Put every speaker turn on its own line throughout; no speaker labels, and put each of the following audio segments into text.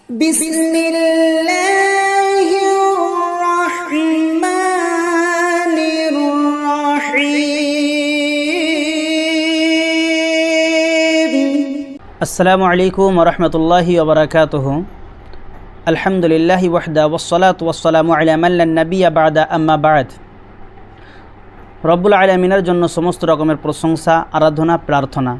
বিসমিল্লাহির রহমানির রহিম।
আসসালামু আলাইকুম ওয়া রাহমাতুল্লাহি ওয়া বারাকাতুহু। আলহামদুলিল্লাহি ওয়াহদা ওয়াসসালাতু ওয়াসসালামু আলা মান লা নাবিয়্যা বা'দা আম্মা বা'দ। রব্বুল আলামিনের জন্য সমস্ত রকমের প্রশংসা, আরাধনা, প্রার্থনা।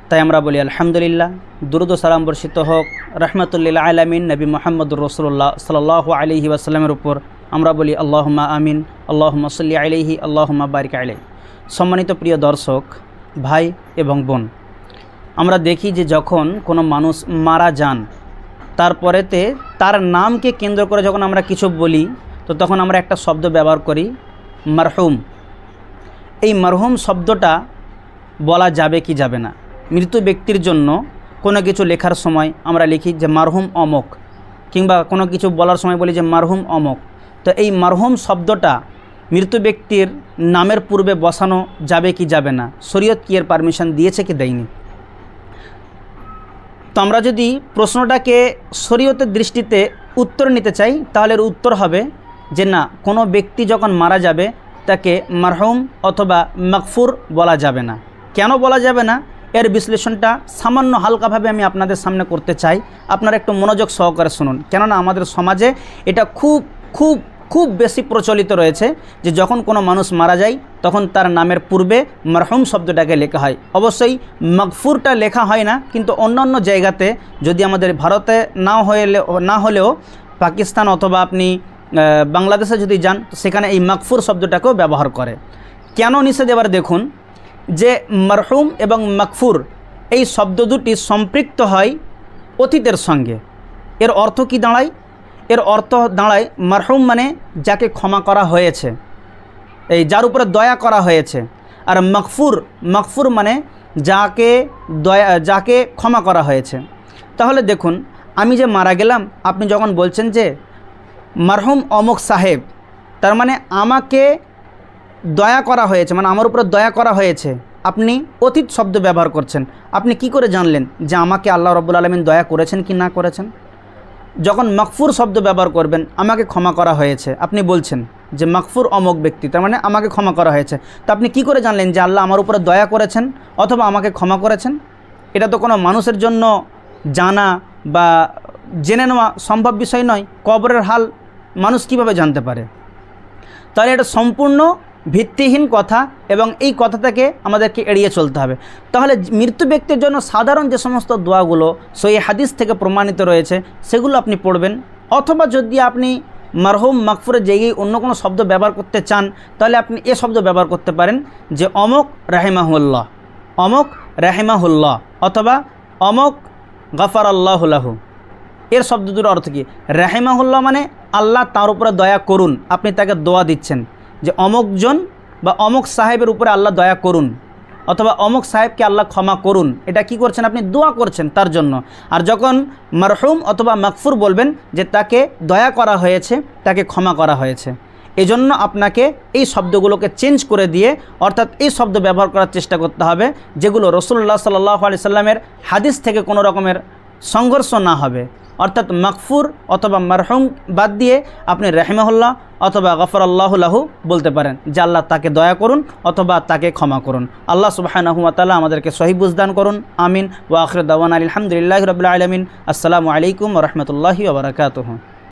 তাই আমরা বলি আলহামদুলিল্লাহ। দুরূদ ও সালাম বর্ষিত হোক রাহমাতুল লিল আলামিন নবী মুহাম্মদুর রাসূলুল্লাহ সাল্লাল্লাহু আলাইহি ওয়াসাল্লামের উপর। আমরা বলি আল্লাহুম্মা আমিন, আল্লাহুম্মা সাল্লি আলাইহি, আল্লাহুম্মা বারিক আলাইহি। সম্মানিত প্রিয় দর্শক, ভাই এবং বোন, আমরা দেখি যে যখন কোনো মানুষ মারা যান, তারপরেতে তার নামকে কেন্দ্র করে যখন আমরা কিছু বলি, তো তখন আমরা একটা শব্দ ব্যবহার করি, মারহুম। এই মারহুম শব্দটা বলা যাবে কি যাবে না? মৃত ব্যক্তির জন্য কোনো কিছু লেখার সময় আমরা লিখি যে মারহুম অমক, কিংবা কোনো কিছু বলার সময় বলি যে মারহুম অমক। তো এই মারহুম শব্দটা মৃত ব্যক্তির নামের পূর্বে বসানো যাবে কি যাবে না? শরীয়ত কি এর পারমিশন দিয়েছে কি দেয়নি? তো আমরা যদি প্রশ্নটাকে শরীয়তের দৃষ্টিতে উত্তর নিতে চাই, তাহলে এর উত্তর হবে যে না, কোনো ব্যক্তি যখন মারা যাবে তাকে মারহুম অথবা মাগফুর বলা যাবে না। কেন বলা যাবে না, এর বিশ্লেষণটা সামান্য হালকাভাবে আমি আপনাদের সামনে করতে চাই। আপনারা একটু মনোযোগ সহকারে শুনুন, কেননা আমাদের সমাজে এটা খুব খুব খুব বেশি প্রচলিত রয়েছে যে যখন কোনো মানুষ মারা যায় তখন তার নামের পূর্বে মারহুম শব্দটাকে লেখা হয়। অবশ্যই মাগফুরটা লেখা হয় না, কিন্তু অন্যান্য জায়গাতে, যদি আমাদের ভারতে না হলেও পাকিস্তান অথবা আপনি বাংলাদেশে যদি যান, সেখানে এই মাগফুর শব্দটাকেও ব্যবহার করে। কেন নিষেধ? এবার দেখুন যে মারহুম এবং মাগফুর এই শব্দ দুটি সম্পৃক্ত হয় অতীতের সঙ্গে। এর অর্থ কি দাঁড়ায়? এর অর্থ দাঁড়ায় মারহুম মানে যাকে ক্ষমা করা হয়েছে, এই যার উপরে দয়া করা হয়েছে। আর মাগফুর মানে যাকে ক্ষমা করা হয়েছে। তাহলে দেখুন, আমি যে মারা গেলাম, আপনি যখন বলছেন যে মারহুম অমুক সাহেব, তার মানে আমাকে দয়া করা হয়েছে, মানে আমার উপরে দয়া করা হয়েছে। আপনি অতীত শব্দ ব্যবহার করছেন। আপনি কি করে জানলেন যে আমাকে আল্লাহ রাব্বুল আলামিন দয়া করেছেন কি না করেছেন? যখন মাগফুর শব্দ ব্যবহার করবেন, আমাকে ক্ষমা করা হয়েছে, আপনি বলছেন যে মাগফুর অমুক ব্যক্তি, তার মানে আমাকে ক্ষমা করা হয়েছে। তো আপনি কি করে জানলেন যে আল্লাহ আমার উপরে দয়া করেছেন অথবা আমাকে ক্ষমা করেছেন? এটা তো কোনো মানুষের জন্য জানা বা জেনে নেওয়া সম্ভব বিষয় নয়। কবরের হাল মানুষ কিভাবে জানতে পারে? তাহলে এটা সম্পূর্ণ ভিত্তিহীন কথা, এবং এই কথা থেকে আমাদেরকে এড়িয়ে চলতে হবে। তাহলে মৃত্যু ব্যক্তির জন্য সাধারণ যে সমস্ত দোয়াগুলো সহিহ হাদিস থেকে প্রমাণিত রয়েছে, সেগুলো আপনি পড়বেন। অথবা যদি আপনি মারহুম মাগফুরের জায়গায় অন্য কোনো শব্দ ব্যবহার করতে চান, তাহলে আপনি এ শব্দ ব্যবহার করতে পারেন যে অমক রাহিমাহুল্লাহ, অমক রাহিমাহুল্লাহ, অথবা অমক গাফারাল্লাহু লাহু। এর শব্দ দুটোর অর্থ কী? রাহিমাহুল্লাহ মানে আল্লাহ তার উপরে দয়া করুন, আপনি তাকে দোয়া দিচ্ছেন যে অমুকজন বা অমুক সাহেবের উপরে আল্লাহ দয়া করুন, অথবা অমুক সাহেবকে আল্লাহ ক্ষমা করুন। এটা কি করছেন? আপনি দোয়া করছেন তার জন্য। আর যখন মারহুম অথবা মাগফুর বলবেন যে তাকে দয়া করা হয়েছে, তাকে ক্ষমা করা হয়েছে। এজন্য আপনাকে এই শব্দগুলোকে চেঞ্জ করে দিয়ে, অর্থাৎ এই শব্দ ব্যবহার করার চেষ্টা করতে হবে যেগুলো রাসূলুল্লাহ সাল্লাল্লাহু আলাইহি সাল্লামের হাদিস থেকে কোনো রকমের সংঘর্ষ না হবে। অর্থাৎ মাগফুর অথবা মারহুম বাদ দিয়ে আপনি রাহিমাহুল্লাহ অথবা গফরাল্লাহু লাহু বলতে পারেন যে আল্লাহ তাকে দয়া করুন অথবা তাকে ক্ষমা করুন। আল্লাহ সুবহানাহু ওয়া তাআলা আমাদেরকে সহিহ বুঝদান করুন। আমিন। ওয়া আখিরু দাওয়ানা আলহামদুলিল্লাহি রাব্বিল আলামিন। আসসালামু আলাইকুম ওয়া রাহমাতুল্লাহি ওয়া বারাকাতুহু।